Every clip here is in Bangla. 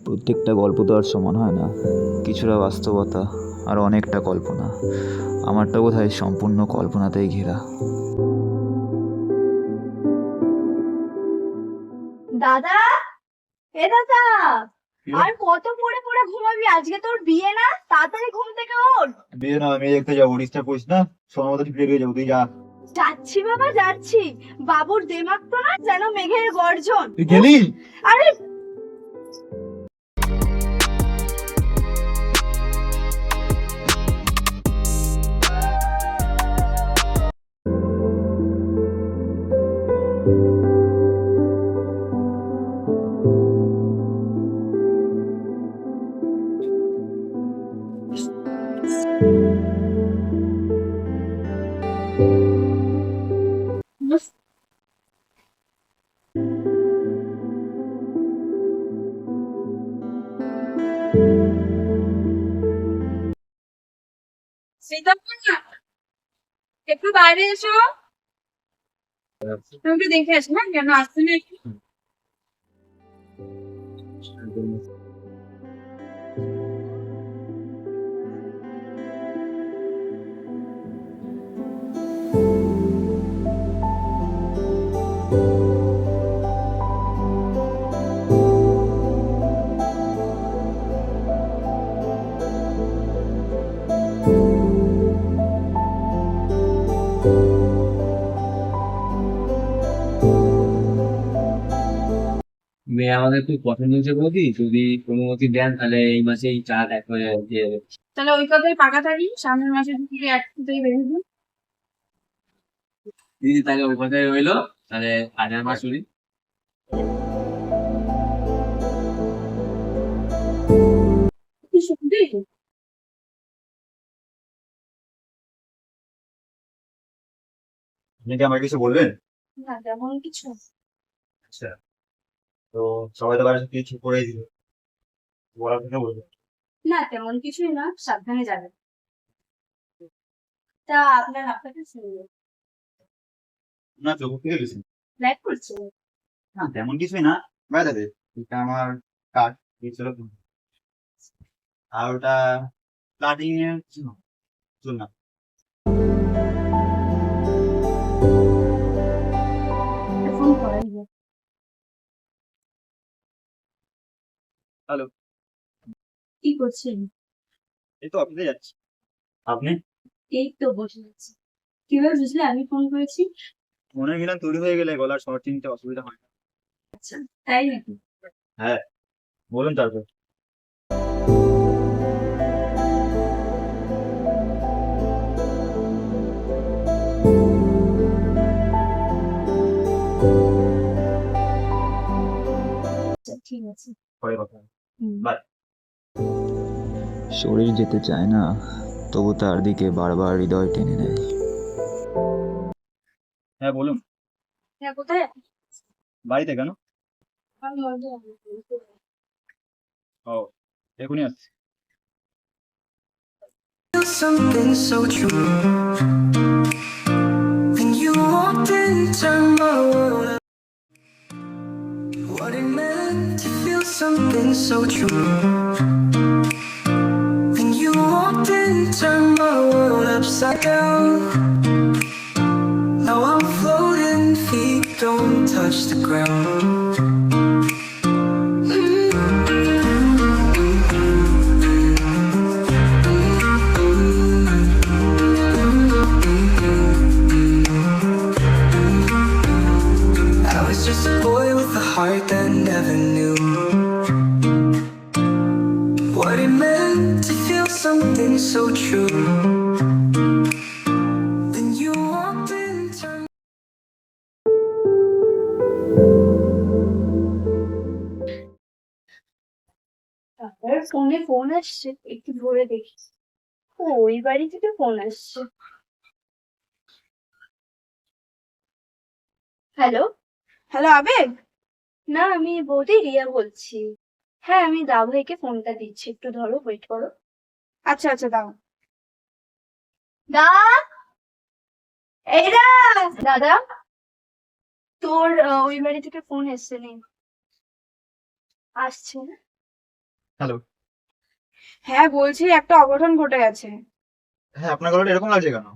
প্রত্যেকটা গল্প তো আর সমান হয় না, কিছুটা বাস্তবতা আর অনেকটা কল্পনা। আমারটা বোধহয় সম্পূর্ণ কল্পনাতেই ঘেরা। দাদা, এ দাদা, আর কত পড়ে পড়ে ঘুমাবি? আজকে তোর বিয়ে না, তাড়াতাড়ি ঘুম থেকে ওঠ। বিয়ে না, আমি দেখতে যাবো, ডিস্টার্ব করিস না। সময় মতো ফিরে গিয়ে যাবো, তুই যা। যাচ্ছি বাবা যাচ্ছি। বাবুর দেমাগ তো না যেন মেঘের গর্জন। তুই গেলি? আরে শ্রীতমা, একটু বাইরে এসো। তুমি একটু দেখে আসো, হ্যাঁ, কেন আসছে না একটু। মেয়ে আমাদের খুব পছন্দ হয়েছে বৌদি, যদি অনুমতি দেন তাহলে এই মাসেই চাঁদ এক হয়ে দিয়ে দেবে। তাহলে ওই কথাই পাকা থাকি, সামনের মাসে থেকে এক থেকে বেরিয়ে দিন। দিদি তাহলে ওই কথাই রইলো, তাহলে আগের মাস শুনি। কি সত্যি? আপনি কি আমাকে কিছু বলবেন? না তেমন কিছু। আচ্ছা, তো সবাই তো বাড়িতে কিছু করেই দিল, বলার কথা বলবেন। না তেমন কিছুই না, সাবধানে যাবেন। তা আপনার আপনাকে শুনবো। না, চোখ থেকে গেছি। লাইক করছে। না, তেমন কিছুই না। বাইরে এটা আমার কার্ড দিয়েছিল, আর ওটা প্লাটিং এর জন্য। ফোন করেন। হ্যালো। কি করছেন? এই তো অফিসে যাচ্ছি। আপনি? এই তো বসে আছি। কিভাবে বুঝলে আমি ফোন করেছি? মনে গেলাম তৈরি হয়ে গেলে গলার স্বর চিনতে অসুবিধা হয় না। আচ্ছা, তাই নাকি? হ্যাঁ, বলুন তারপর। আচ্ছা, ঠিক আছে। পরে কথা হবে। হুম। বাই। শরীর যেতে চায় না, তবু তার দিকে বারবার হৃদয় টেনে নেয়। হ্যাঁ, বলুন। হ্যাঁ, কোথায়? বাড়িতে কেন? আমি মধ্যে ও, এখনই আসছি। Something so true. When you walked in, turned my world up. What it meant to feel something so true. When you walked in, turned my world upside down. Now I'm floating, feet don't touch the ground. I was just a boy with a heart that never knew what it meant to feel something so true. Then you walked in, turned. তারপর ফোনে ফোন আসছে, একটু ধরে দেখি। ও, ওই বাড়ি থেকে ফোন আসছে। হ্যালো। হ্যালো আবেগ। না, আমি বৌদি রিয়া বলছি। হ্যাঁ, আমি দা ভাইকে ফোনটা দিচ্ছি, একটু ধরো, ওয়েট করো। আচ্ছা আচ্ছা, দাও। দা, এই দাদা, তোর ওই বাড়ি থেকে ফোন এসছে, নেই আসছে না। হ্যালো। হ্যাঁ বলছি একটা অঘটন ঘটে গেছে। হ্যাঁ, আপনার গলাটা এরকম লাগছে কেন?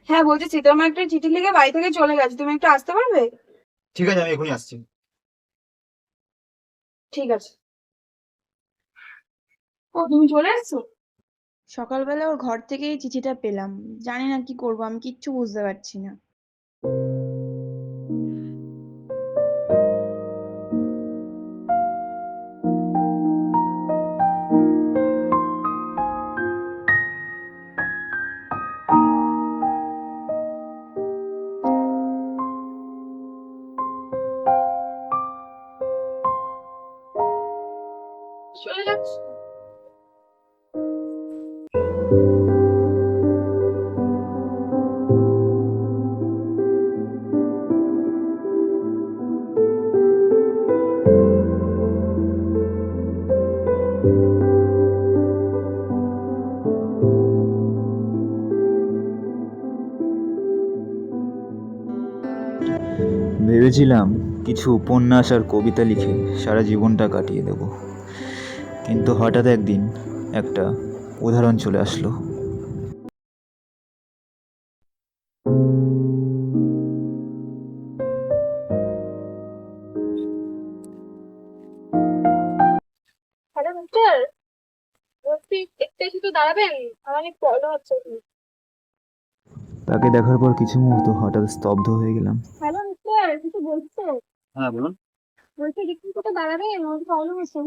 হ্যাঁ বলছি চিত্রমা একটা চিঠি লিখে বাড়ি থেকে চলে গেছে, তুমি একটু আসতে পারবে? ঠিক আছে, আমি এখনই আসছি। ঠিক আছে। ও তুমি চলে এসছো? সকালবেলা ওর ঘর থেকে এই চিঠিটা পেলাম, জানি না কি করব, আমি কিচ্ছু বুঝতে পারছি না। চলে যাচ্ছি। ভেবেছিলাম কিছু উপন্যাস আর কবিতা লিখে সারা জীবনটা কাটিয়ে দেব, কিন্তু হঠাৎ একদিন একটা উদাহরণ চলে আসলো। হ্যালো মিস্টার, বলছি একটু একটু দাঁড়াবেন, আমার অনেক প্রবলেম হচ্ছে। তাকে দেখার পর কিছু মুহূর্ত হঠাৎ স্তব্ধ হয়ে গেলাম। হ্যালো মিস্টার, কিছু বলছো? হ্যাঁ বলুন। বলছি একটু কোথাও দাঁড়াবেন, আমার প্রবলেম হচ্ছে।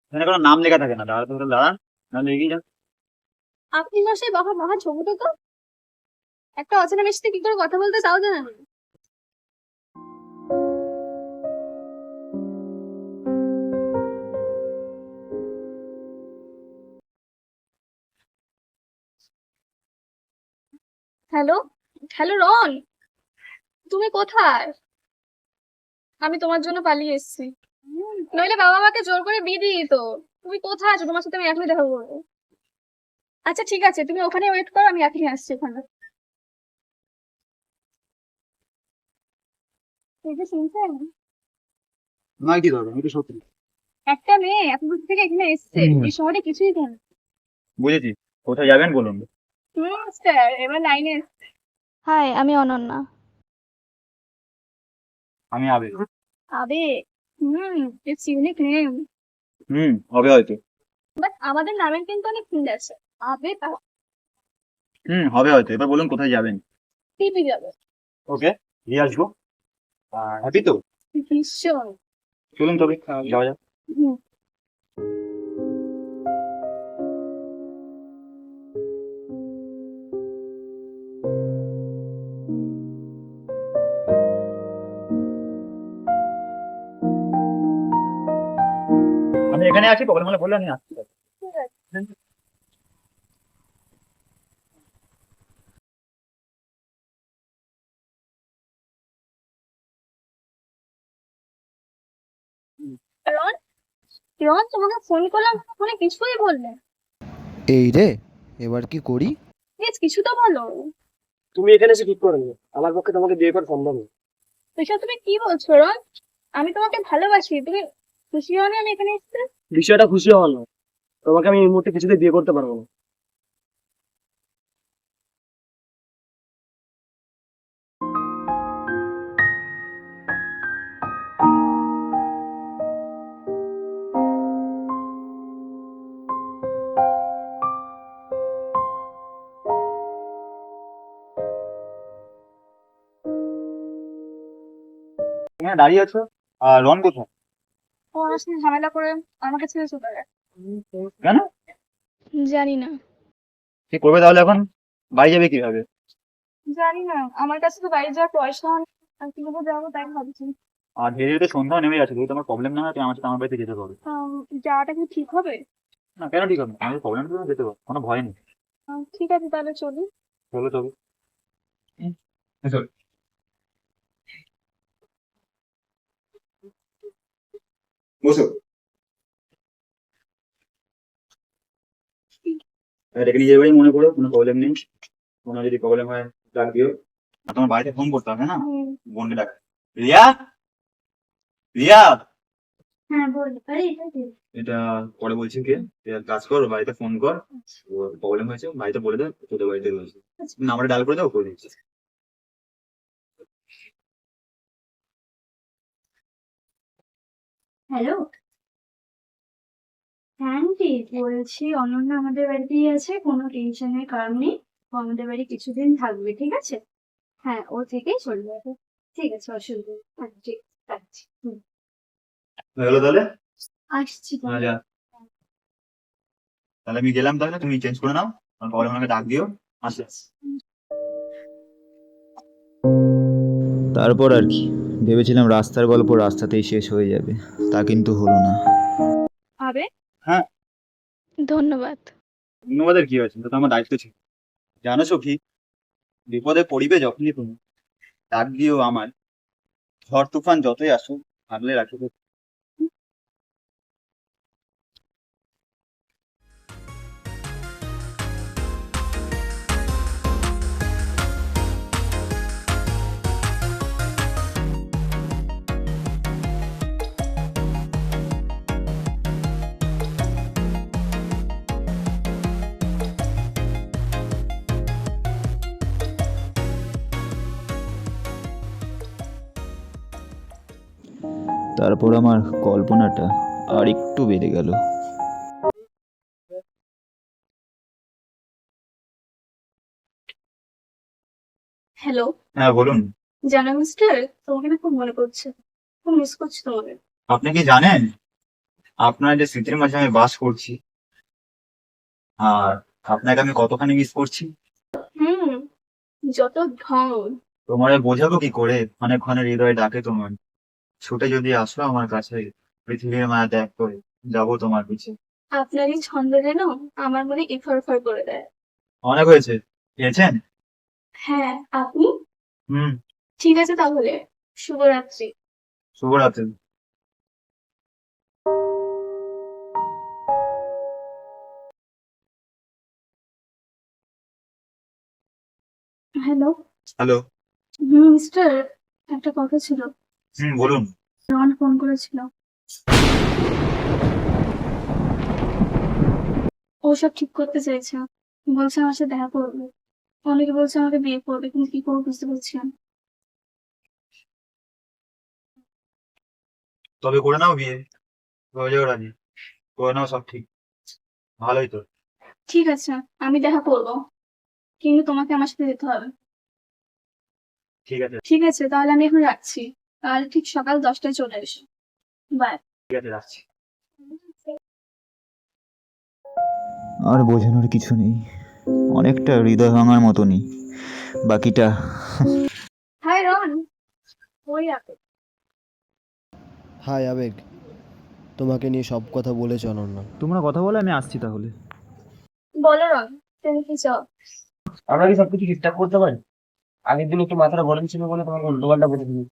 এখানে কোনো নাম লেখা থাকে না, দাঁড়াতে হলে দাঁড়ান, নাহলে এগিয়ে যান। আপনি মশাই বাবা মহা ছোট তো, একটা অচেনা মেয়ের সাথে কি করে কথা বলতে তাও জানেন না। হ্যালো, হ্যালো রন, তুমি কোথায়? আমি তোমার জন্য পালিয়ে এসেছি, নইলে বাবা আমাকে জোর করে বিয়ে দিয়ে দিত। তুমি কোথায় আছো? তোমার সাথে আমি এখনই দেখা করবো। আচ্ছা ঠিক আছে, তুমি ওখানে ওয়েট করো, আমি এখনই আসছি ওখানে। এই যে শুনছেন, না, কি দরকার, আমি তো সত্যি একটা মেয়ে এত দূর থেকে এখানে এসছে, এই শহরে কিছুই জানে না। বুঝেছি। কোথায় যাবেন বলুন। স্যার এবার লাইনে। হাই, আমি অনন্যা। আমি আবেগ। আবে, ইটস ইউনিক নেম, হবে হয়তো। বাট আমাদের নামের কিন্তু অনেক মিল আছে। আবে হবে হয়তো। এবার বলুন কোথায় যাবেন। টিপি যাবে। ওকে, দিয়ে আসবো। হ্যাপি তো? ভীষণ। চলুন তবে যাওয়া যাক। হুম। আমি এখানে আছি, প্রবলেম হলে বললে আমি আসছি। ঠিক আছে। রন, রন তোমাকে ফোন করলাম, ফোনে কিছুই বললে। এই রে, এবার কি করি? প্লিজ কিছু তো বলো। তুমি এখানে এসে ঠিক করে নিও, আমার পক্ষে তোমাকে বিয়ে করা সম্ভব না। এসব তুমি কি বলছো রন? আমি তোমাকে ভালোবাসি, তুমি খুশি হও না আমি এখানে এসেছি? বিষয়টা খুশি হওয়ার নয়, তোমাকে আমি এই মুহূর্তে কিছুতে বিয়ে করতে পারবো না। এখানে দাঁড়িয়ে আছো, আর রন কোথায়? ও আমার সাথে ঝামেলা করে আমাকে ছেড়ে চলে গেছে। কেন? জানি না, কি করবে তাহলে এখন? বাড়ি যাবে কিভাবে? জানি না, আমার কাছে তো বাইরে যাওয়ার পয়সা নেই, আর কিভাবে যাবো তাই ভাবছি। আর ধীরে ধীরে সন্ধ্যা নেমে যাচ্ছে, যদি তোমার প্রবলেম না হয় তুমি আমার সাথে আমার বাড়িতে যেতে পারবে। যাওয়াটা কি ঠিক হবে? না, কেন ঠিক হবে না? আমাদের প্রবলেম তো যেতে পারো, কোনো ভয় নেই। ঠিক আছে তাহলে চলি। চলো তবে। চলো। বসো। এটাকে নিজের বাড়ি মনে করো, কোনো প্রবলেম নেই। কোনো যদি প্রবলেম হয় ডাক দিও। আর তোমার বাড়িতে ফোন করতে হবে না, বোনকে ডাক। রিয়া, রিয়া, হ্যাঁ বল, আরে এটা দে। এটা পরে বলছি কে, তুই এক কাজ কর, বাড়িতে ফোন কর, প্রবলেম হয়েছে বাড়িতে বলে দে, তোদের বাড়িতে রয়েছে, নাম্বারে ডায়াল করে দাও, করে দিচ্ছি। হ্যালো, হ্যাঁ আন্টি বলছি অনন্যা আমাদের বাড়িতেই আছে, কোনো টেনশনের কারণ নেই। ও আমাদের বাড়ি কিছুদিন থাকবে, ঠিক আছে? হ্যাঁ, ও থেকেই চলে যাবে। ঠিক আছে, অসুবিধা নেই। হ্যাঁ ঠিক আছে, রাখছি। হয়ে গেলো তাহলে? আসছি হ্যাঁ, তাহলে। যা। তাহলে আমি গেলাম, তাহলে তুমি চেঞ্জ করে নাও, আর পরে আমাকে ডাক দিও। আসি। তারপর আর কি, ভেবেছিলাম রাস্তার গল্প রাস্তাতেই শেষ হয়ে যাবে, তা কিন্তু হলো না। আবে, হ্যাঁ। ধন্যবাদ। ধন্যবাদের কি আছে, এটা তো আমার দায়িত্ব ছিল। জানো সখী, বিপদে পড়িবে যখনই তুমি, ডাক দিও আমার, ঝড় তুফান যতই আসুক, আগলে রাখিবে। তারপর আমার কল্পনাটা আর একটু বেড়ে গেল। হ্যালো, হ্যাঁ বলুন। জানো মিস্টার, তোমাকে না খুব মনে পড়ছে, খুব মিস করছি তোমাকে। আপনি কি জানেন, আপনার যে স্মৃতির মাঝে আমি বাস করছি, আর আপনাকে আমি কতখানি মিস করছি। হুম, যত ঢং। তোমারে বোঝাবো কি করে, ক্ষণে ক্ষণে হৃদয়ে ডাকে তোমার, ছুটে যদি আসো আমার কাছে, পৃথিবীর মায়া ত্যাগ করে যাবো তোমার পিছে। আপনারই ছন্দ যেন আমার মনে ইফার করে দেয়। অনেক হয়েছে, খেয়েছেন? হ্যাঁ, আপনি? হুম। ঠিক আছে তাহলে, শুভরাত্রি। শুভরাত্রি। হ্যালো। হ্যালো। মিস্টার, একটা কথা ছিল। বলুন। রন ফোন করেছিল। ও সব ঠিক করতে চাইছে, বলছে আমার সাথে দেখা করবে। অনেকে বলছে আমাকে বিয়ে করবে, কিন্তু কি করবো বুঝতে পারছি না। তবে করে নাও বিয়ে, হয়ে যাও রাজি, করে নাও, সব ঠিক, ভালোই তো। ঠিক আছে, আমি দেখা করবো, কিন্তু তোমাকে আমার সাথে যেতে হবে। ঠিক আছে। ঠিক আছে, তাহলে আমি এখন রাখছি। কাল ঠিক সকাল 10টায় চলে এসো। বাই। ঠিক আছে, রাখছি। আর বোঝানোর কিছু নেই, অনেকটা হৃদয় ভাঙার মতনই বাকিটা। হাই রন, ওই আপে। হাই আবেগ, তোমাকে নিয়ে সব কথা বলেছে অনন্যা। তোমরা কথা বলে, আমি আসছি তাহলে। বলো রন, তুমি কি চাও? আমরা কি সবকিছু ঠিকঠাক করতে পারি? আগের দিন একটু মাথাটা গরম ছিল বলে তোমাকে উল্টোপাল্টা বলে দিই।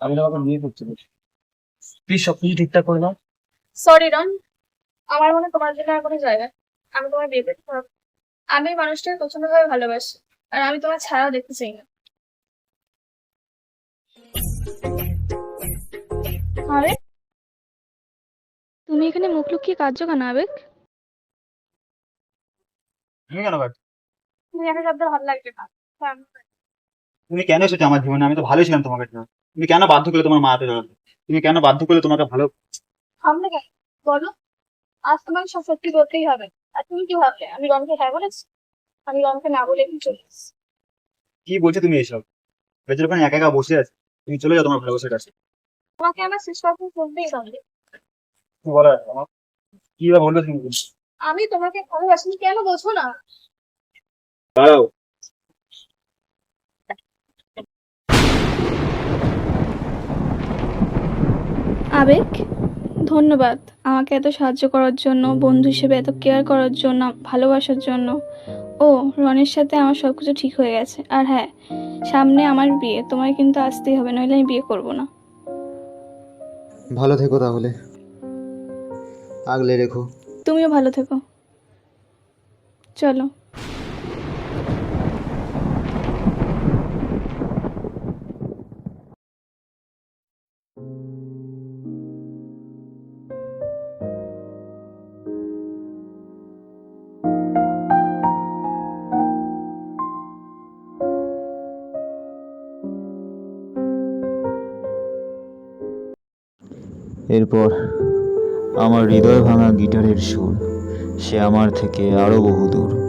আমি তোমাকে বিয়ে করতে পারি, প্লিজ সবকিছু ঠিকঠাক করে নাও। সরি রন, আমার মনে তোমার জন্য আর কোনো জায়গা নেই। আমি তোমার বিয়ে করতে পারবো। আমি এই মানুষটাকে প্রচন্ড ভাবে ভালোবাসি, আর আমি তোমার ছাড়াও দেখতে চাই না। আরে, তুমি এখানে মুখ লুকিয়ে কাঁদছো কেন আবেগ? তুমি কেন কাট, তুমি একা শব্দ ভালো লাগবে না। তুমি কেন এসেছো আমার জীবনে, আমি তো ভালোই ছিলাম তোমাকে জন্য। তুমি কেন বাধ্য করলে তোমার মাতে দাঁড়াতে, তুমি কেন বাধ্য করলে তোমাকে ভালো। সামনে কেন বলো, আজ তোমাকে সব সত্যি বলতেই হবে। আর তুমি কি ভাবলে আমি রনকে হ্যাঁ বলেছি? আমি রনকে না বলে এখানে চলে এসেছি। কি বলছো তুমি এইসব, বেচার ওখানে একা একা বসে আছে, তুমি চলে যাও তোমার ভালোবাসার কাছে। তোমাকে আমার শেষ কথা বলতেই হবে। কি বলার আমার, কি বা বলবে তুমি? আমি তোমাকে ভালোবাসি, কেন বোঝো না? দাঁড়াও। আবেগ, ধন্যবাদ আমাকে এত সাহায্য করার জন্য, বন্ধু হিসেবে এত কেয়ার করার জন্য, ভালোবাসার জন্য। ও, রনের সাথে আমার সবকিছু ঠিক হয়ে গেছে। আর হ্যাঁ, সামনে আমার বিয়ে, তোমায় কিন্তু আসতেই হবে, নইলে আমি বিয়ে করবো না। ভালো থেকো তাহলে, আগলে রেখো। তুমিও ভালো থেকো, চলো। এরপর আমার হৃদয় ভাঙা গিটারের সুর, সে আমার থেকে আরো বহুদূর।